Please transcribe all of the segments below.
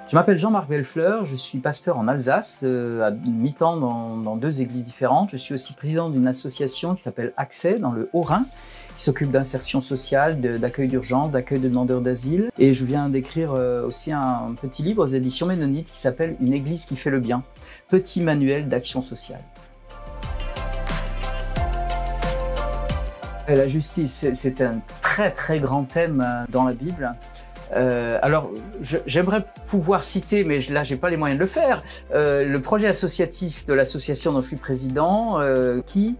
Je m'appelle Jean-Marc Bellefleur, je suis pasteur en Alsace, à mi-temps dans deux églises différentes. Je suis aussi président d'une association qui s'appelle Accès dans le Haut-Rhin, qui s'occupe d'insertion sociale, d'accueil d'urgence, d'accueil de demandeurs d'asile. Et je viens d'écrire aussi un petit livre aux éditions Ménonites qui s'appelle Une église qui fait le bien, petit manuel d'action sociale. La justice, c'est un très grand thème dans la Bible. Alors, j'aimerais pouvoir citer, mais là, j'ai pas les moyens de le faire, le projet associatif de l'association dont je suis président, qui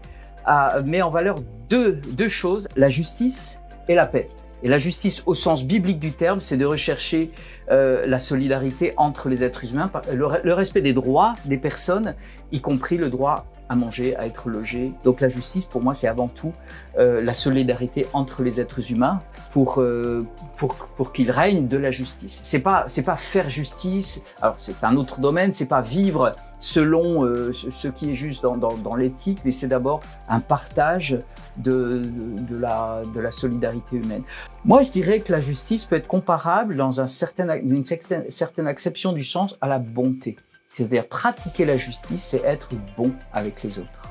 met en valeur deux choses, la justice et la paix. Et la justice, au sens biblique du terme, c'est de rechercher la solidarité entre les êtres humains, le respect des droits des personnes, y compris le droit à manger, à être logé. Donc la justice, pour moi, c'est avant tout la solidarité entre les êtres humains pour qu'il règne de la justice. C'est pas faire justice. Alors c'est un autre domaine. C'est pas vivre selon ce qui est juste dans l'éthique, mais c'est d'abord un partage de la solidarité humaine. Moi, je dirais que la justice peut être comparable dans une certaine acception du sens à la bonté. C'est-à-dire pratiquer la justice, c'est être bon avec les autres.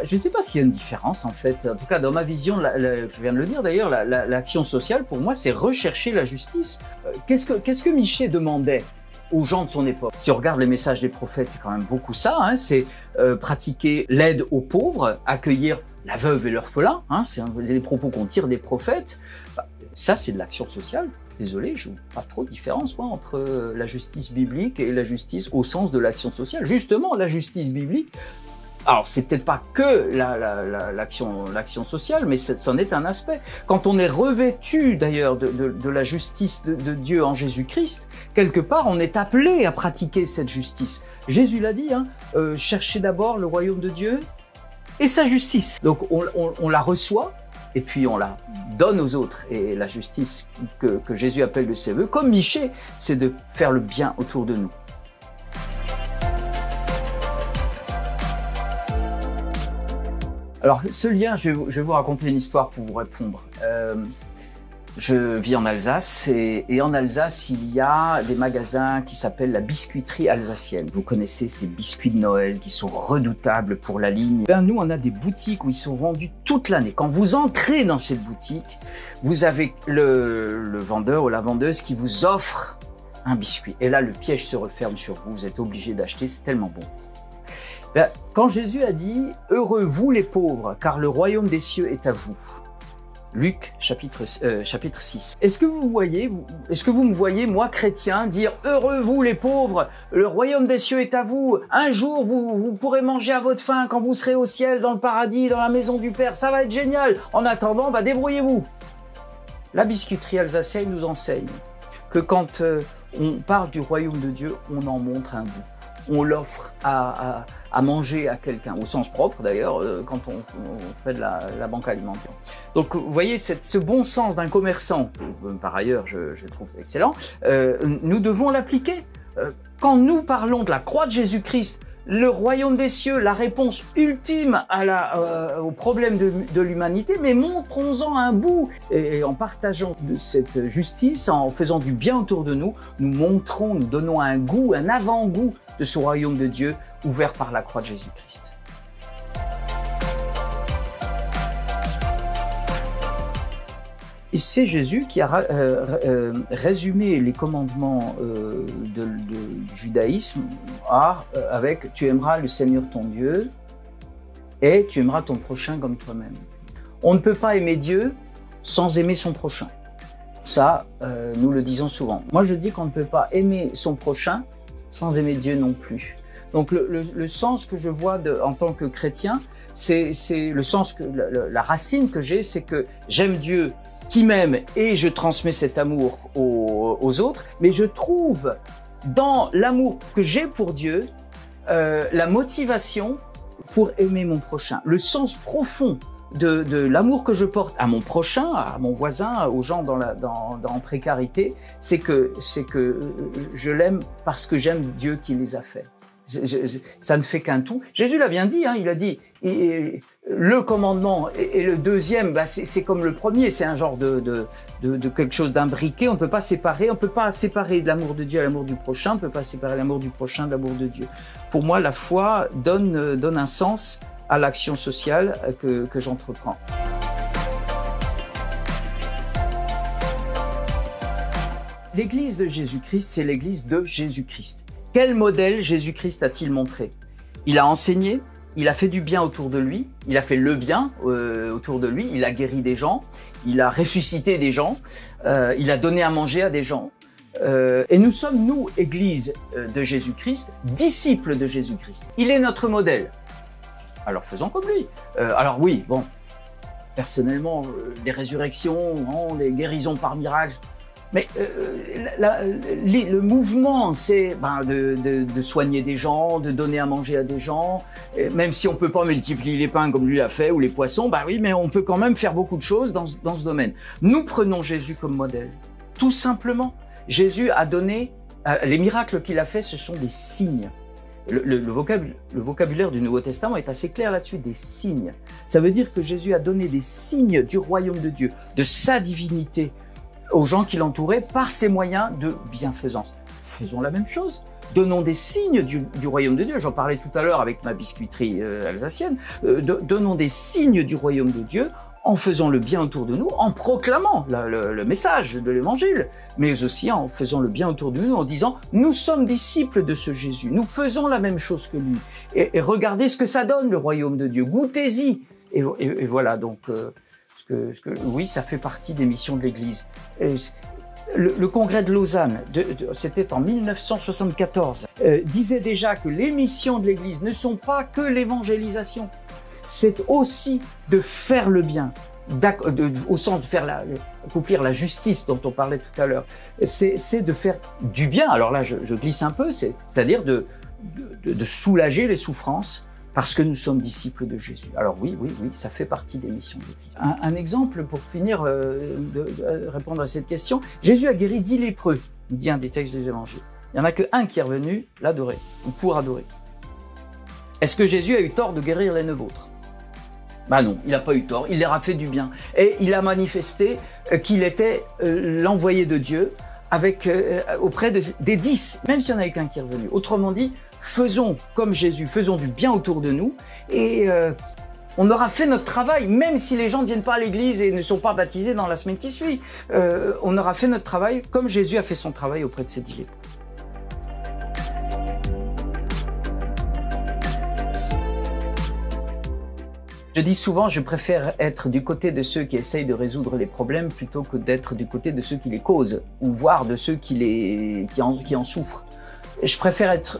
Je ne sais pas s'il y a une différence en fait. En tout cas, dans ma vision, je viens de le dire d'ailleurs, l'action sociale pour moi, c'est rechercher la justice. Qu'est-ce que Michée demandait aux gens de son époque? Si on regarde les messages des prophètes, c'est quand même beaucoup ça. Hein, c'est pratiquer l'aide aux pauvres, accueillir la veuve et l'orphelin. Hein, c'est des propos qu'on tire des prophètes. Ça, c'est de l'action sociale. Désolé, je vois pas trop de différence entre la justice biblique et la justice au sens de l'action sociale. Justement, la justice biblique, alors c'est peut-être pas que l'action sociale, mais c'en est un aspect. Quand on est revêtu d'ailleurs de la justice de Dieu en Jésus-Christ, quelque part on est appelé à pratiquer cette justice. Jésus l'a dit, hein, cherchez d'abord le royaume de Dieu et sa justice. Donc on la reçoit, et puis on la donne aux autres. Et la justice que Jésus appelle de ses voeux, comme Michée, c'est de faire le bien autour de nous. Alors ce lien, je vais vous raconter une histoire pour vous répondre. Je vis en Alsace et en Alsace, il y a des magasins qui s'appellent la biscuiterie alsacienne. Vous connaissez ces biscuits de Noël qui sont redoutables pour la ligne. Nous, on a des boutiques où ils sont vendus toute l'année. Quand vous entrez dans cette boutique, vous avez le vendeur ou la vendeuse qui vous offre un biscuit. Et là, le piège se referme sur vous. Vous êtes obligé d'acheter, c'est tellement bon. Quand Jésus a dit « Heureux vous les pauvres, car le royaume des cieux est à vous », Luc chapitre 6. Est-ce que vous me voyez, moi chrétien, dire « Heureux vous les pauvres, le royaume des cieux est à vous, un jour vous pourrez manger à votre faim quand vous serez au ciel, dans le paradis, dans la maison du Père, ça va être génial, en attendant, débrouillez-vous ». La biscuiterie alsacienne nous enseigne que quand on parle du royaume de Dieu, on en montre un bout. On l'offre à manger à quelqu'un, au sens propre d'ailleurs, quand on fait de la banque alimentaire. Donc vous voyez, ce bon sens d'un commerçant, par ailleurs je trouve excellent, nous devons l'appliquer. Quand nous parlons de la croix de Jésus-Christ, le royaume des cieux, la réponse ultime au problème de l'humanité, mais montrons-en un bout. Et en partageant de cette justice, en faisant du bien autour de nous, nous donnons un goût, un avant-goût de ce royaume de Dieu ouvert par la croix de Jésus-Christ. Et c'est Jésus qui a résumé les commandements du judaïsme avec « Tu aimeras le Seigneur ton Dieu et tu aimeras ton prochain comme toi-même ». On ne peut pas aimer Dieu sans aimer son prochain. Ça, nous le disons souvent. Moi, je dis qu'on ne peut pas aimer son prochain sans aimer Dieu non plus. Donc le sens que je vois en tant que chrétien, c'est le sens la racine que j'ai, c'est que j'aime Dieu qui m'aime et je transmets cet amour aux autres, mais je trouve dans l'amour que j'ai pour Dieu la motivation pour aimer mon prochain. Le sens profond de l'amour que je porte à mon prochain, à mon voisin, aux gens en précarité, c'est que je l'aime parce que j'aime Dieu qui les a faits. Ça ne fait qu'un tout. Jésus l'a bien dit, hein, il a dit, le commandement et le deuxième, bah, c'est comme le premier, c'est un genre de quelque chose d'imbriqué. On ne peut pas séparer, de l'amour de Dieu à l'amour du prochain, on ne peut pas séparer l'amour du prochain de l'amour de Dieu. Pour moi, la foi donne un sens à l'action sociale que j'entreprends. L'Église de Jésus-Christ, c'est l'Église de Jésus-Christ. Quel modèle Jésus-Christ a-t-il montré? Il a enseigné, il a fait du bien autour de lui, il a fait le bien autour de lui, il a guéri des gens, il a ressuscité des gens, il a donné à manger à des gens. Et nous sommes, nous, Église de Jésus-Christ, disciples de Jésus-Christ. Il est notre modèle. Alors faisons comme lui. Alors oui, bon, personnellement, les résurrections, les guérisons par miracle, mais le mouvement, c'est de soigner des gens, de donner à manger à des gens. Et même si on peut pas multiplier les pains comme lui l'a fait ou les poissons, bah oui, mais on peut quand même faire beaucoup de choses dans ce domaine. Nous prenons Jésus comme modèle, tout simplement. Jésus a donné, les miracles qu'il a fait, ce sont des signes. Le vocabulaire du Nouveau Testament est assez clair là-dessus, des signes. Ça veut dire que Jésus a donné des signes du royaume de Dieu, de sa divinité, aux gens qui l'entouraient par ses moyens de bienfaisance. Faisons la même chose. Donnons des signes du royaume de Dieu. J'en parlais tout à l'heure avec ma biscuiterie alsacienne. Donnons des signes du royaume de Dieu en faisant le bien autour de nous, en proclamant le message de l'évangile, mais aussi en faisant le bien autour de nous, en disant « Nous sommes disciples de ce Jésus, nous faisons la même chose que lui. Et regardez ce que ça donne, le royaume de Dieu. Goûtez-y » et voilà, donc... oui, ça fait partie des missions de l'Église. Le congrès de Lausanne, c'était en 1974, disait déjà que les missions de l'Église ne sont pas que l'évangélisation, c'est aussi de faire le bien, au sens de faire accomplir la justice dont on parlait tout à l'heure. C'est de faire du bien. Alors là, je glisse un peu, c'est-à-dire de soulager les souffrances, parce que nous sommes disciples de Jésus. Alors oui, ça fait partie des missions de l'Église. Un exemple pour finir de répondre à cette question. Jésus a guéri 10 lépreux, nous dit un des textes des évangiles. Il n'y en a qu'un qui est revenu l'adorer, ou pour adorer. Est-ce que Jésus a eu tort de guérir les 9 autres? Ben non, il n'a pas eu tort, il leur a fait du bien. Et il a manifesté qu'il était l'envoyé de Dieu auprès des 10, même s'il n'y en a qu'un qui est revenu. Autrement dit, faisons comme Jésus, faisons du bien autour de nous et on aura fait notre travail, même si les gens ne viennent pas à l'église et ne sont pas baptisés dans la semaine qui suit. On aura fait notre travail comme Jésus a fait son travail auprès de ses 10 lépreux. Je dis souvent, je préfère être du côté de ceux qui essayent de résoudre les problèmes plutôt que d'être du côté de ceux qui les causent ou voire de ceux qui en souffrent. Je préfère être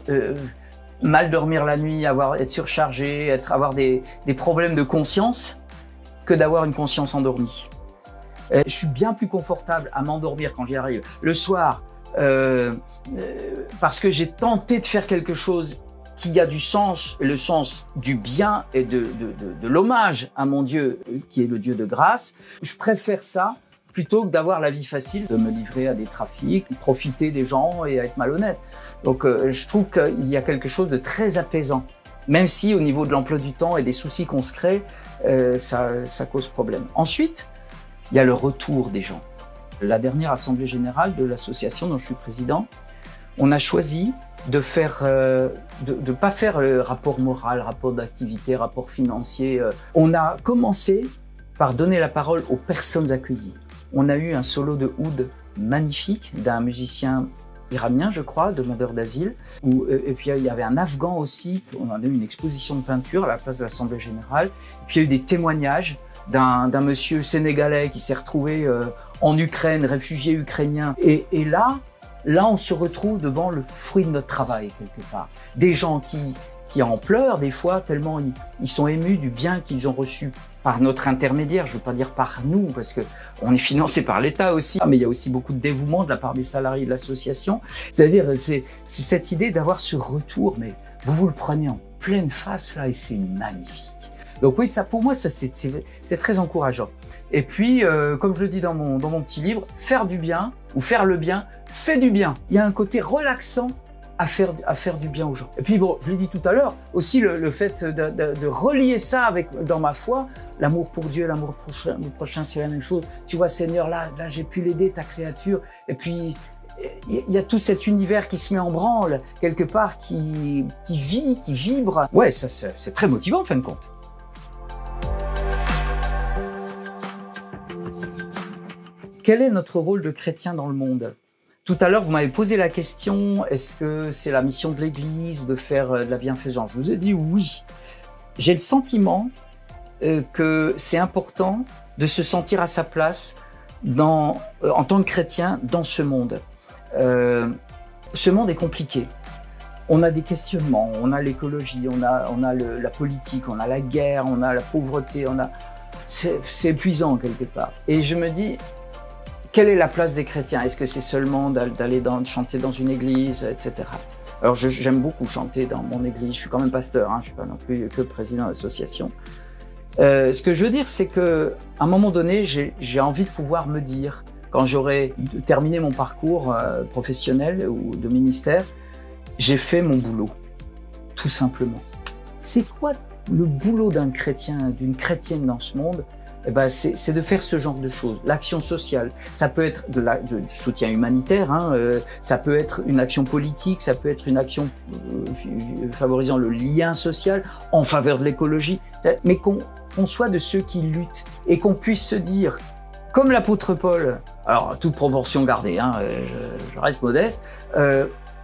mal dormir la nuit, être surchargé, avoir des problèmes de conscience que d'avoir une conscience endormie. Je suis bien plus confortable à m'endormir quand j'y arrive le soir parce que j'ai tenté de faire quelque chose qui a du sens, le sens du bien et de l'hommage à mon Dieu qui est le Dieu de grâce. Je préfère ça plutôt que d'avoir la vie facile, de me livrer à des trafics, profiter des gens et à être malhonnête. Donc je trouve qu'il y a quelque chose de très apaisant, même si au niveau de l'emploi du temps et des soucis qu'on se crée, ça cause problème. Ensuite, il y a le retour des gens. La dernière assemblée générale de l'association dont je suis président, on a choisi de pas faire le rapport moral, rapport d'activité, rapport financier. On a commencé par donner la parole aux personnes accueillies. On a eu un solo de oud magnifique d'un musicien iranien, je crois, demandeur d'asile. Et puis il y avait un Afghan aussi. On a eu une exposition de peinture à la place de l'Assemblée générale. Et puis il y a eu des témoignages d'un monsieur sénégalais qui s'est retrouvé en Ukraine, réfugié ukrainien. Et là, on se retrouve devant le fruit de notre travail quelque part. Des gens qui en pleurent des fois tellement ils sont émus du bien qu'ils ont reçu par notre intermédiaire. Je ne veux pas dire par nous parce que on est financé par l'État aussi, mais il y a aussi beaucoup de dévouement de la part des salariés de l'association. C'est-à-dire c'est cette idée d'avoir ce retour, mais vous le prenez en pleine face là et c'est magnifique. Donc oui, ça pour moi c'est très encourageant. Et puis comme je le dis dans mon petit livre, faire du bien ou faire le bien fait du bien. Il y a un côté relaxant à faire du bien aux gens. Et puis bon, je l'ai dit tout à l'heure, aussi le fait de relier ça avec, dans ma foi, l'amour pour Dieu, l'amour du prochain, c'est la même chose. Tu vois, Seigneur, là j'ai pu l'aider, ta créature. Et puis, il y a tout cet univers qui se met en branle, quelque part, qui vit, qui vibre. Ouais, ça c'est très motivant en fin de compte. Quel est notre rôle de chrétien dans le monde ? Tout à l'heure, vous m'avez posé la question, est-ce que c'est la mission de l'Église de faire de la bienfaisance? Je vous ai dit oui. J'ai le sentiment que c'est important de se sentir à sa place en tant que chrétien dans ce monde. Ce monde est compliqué. On a des questionnements, on a l'écologie, on a la politique, on a la guerre, on a la pauvreté, c'est épuisant quelque part. Et je me dis, quelle est la place des chrétiens? Est-ce que c'est seulement d'aller chanter dans une église, etc. Alors j'aime beaucoup chanter dans mon église, je suis quand même pasteur, je ne suis pas non plus que président d'association. Ce que je veux dire, c'est qu'à un moment donné, j'ai envie de pouvoir me dire, quand j'aurai terminé mon parcours professionnel ou de ministère, j'ai fait mon boulot, tout simplement. C'est quoi le boulot d'un chrétien, d'une chrétienne dans ce monde? Eh ben, c'est de faire ce genre de choses. L'action sociale, ça peut être du soutien humanitaire, ça peut être une action politique, ça peut être une action favorisant le lien social en faveur de l'écologie, mais qu'on soit de ceux qui luttent et qu'on puisse se dire, comme l'apôtre Paul, alors toute proportion gardée, je reste modeste,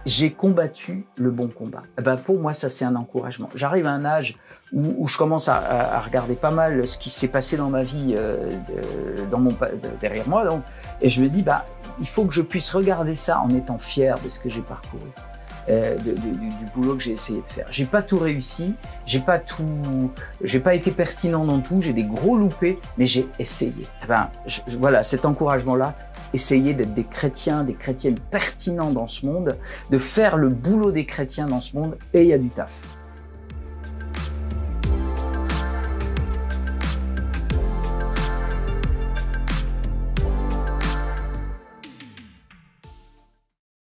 j'ai combattu le bon combat. Eh ben, pour moi, ça c'est un encouragement. J'arrive à un âge où je commence à regarder pas mal ce qui s'est passé dans ma vie derrière moi, donc, et je me dis, il faut que je puisse regarder ça en étant fier de ce que j'ai parcouru, du boulot que j'ai essayé de faire. J'ai pas tout réussi, j'ai pas été pertinent dans tout, j'ai des gros loupés, mais j'ai essayé. Eh ben, voilà, cet encouragement-là, essayer d'être des chrétiens, des chrétiennes pertinents dans ce monde, de faire le boulot des chrétiens dans ce monde, et il y a du taf.